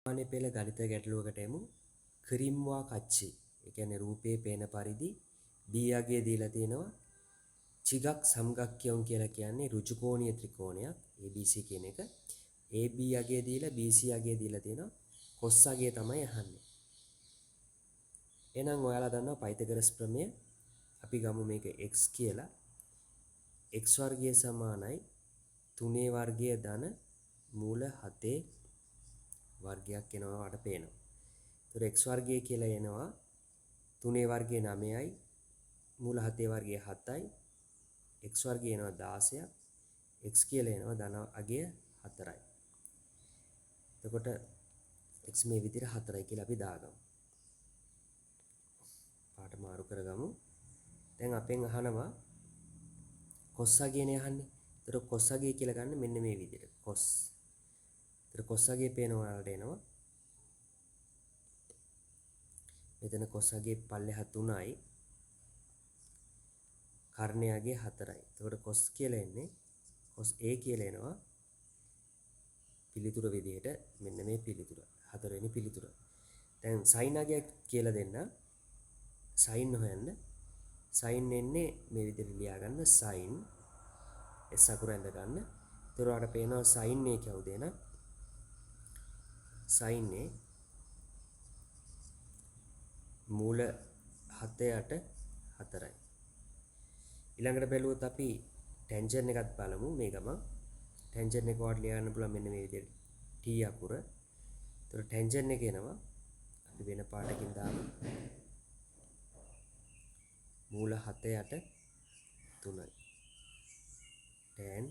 අනේ පෙළ ගණිත ගැටලුවකට එමු. ක්‍රිම්වා කච්චි. ඒ කියන්නේ රූපේ පේන පරිදි B අගය දීලා තියෙනවා. චිගක් සම්ගක්කයොන් කියලා කියන්නේ ඍජුකෝණීය ත්‍රිකෝණයක් ABC කියන එක. AB අගය දීලා BC අගය දීලා තියෙනවා. cos අගය තමයි අහන්නේ. එහෙනම් ඔයාලා දන්නවා පයිතගරස් ප්‍රමේය. අපි ගමු මේක x කියලා. x වර්ගය සමානයි 3 වර්ගය ධන මූල 7 වර්ගයක් එනවා වට පේනවා. ඒතර x වර්ගය කියලා එනවා 3 වර්ගය 9යි මූල 7 වර්ගය 7යි x වර්ගය එනවා 16ක් x කියලා එනවා ධන අගය 4යි. එතකොට x මේ විදිහට 4යි කියලා අපි දාගමු. පාට මාරු කරගමු. දැන් අපෙන් අහනවා cos අගයනේ අහන්නේ. ඒතර cos අගය කියලා ගන්න මෙන්න මේ විදිහට. cos. ඒතර cos අගය පේනවා ඔයාලට එනවා. මෙතන cos අගයේ පල්ලෙහා 3යි. කර්ණය අගයේ 4යි. එතකොට cos කියලා එන්නේ cos A කියලා එනවා. පිළිතුර විදිහට මෙන්න මේ පිළිතුර. හතරවෙනි පිළිතුර. දැන් sin අගය කියලා දෙන්න. sin හොයන්න. sin එන්නේ මේ විදිහට ලියා ගන්න sin s අකුර ඇඳ ගන්න. ඒතර ඔයාලට පේනවා sin A කවුද එන? sin A මූල 7ට 4යි. ඊළඟට බැලුවොත් අපි ටැන්ජන්ට් එකත් බලමු මේ ගමන්. ටැන්ජන්ට් එක වට ලියා ගන්න පුළුවන් මෙන්න මේ විදිහට t අකුර. ඒතර ටැන්ජන්ට් එක එනවා අපි වෙන පාටකින් දාමු. මූල 7ට 3යි. tan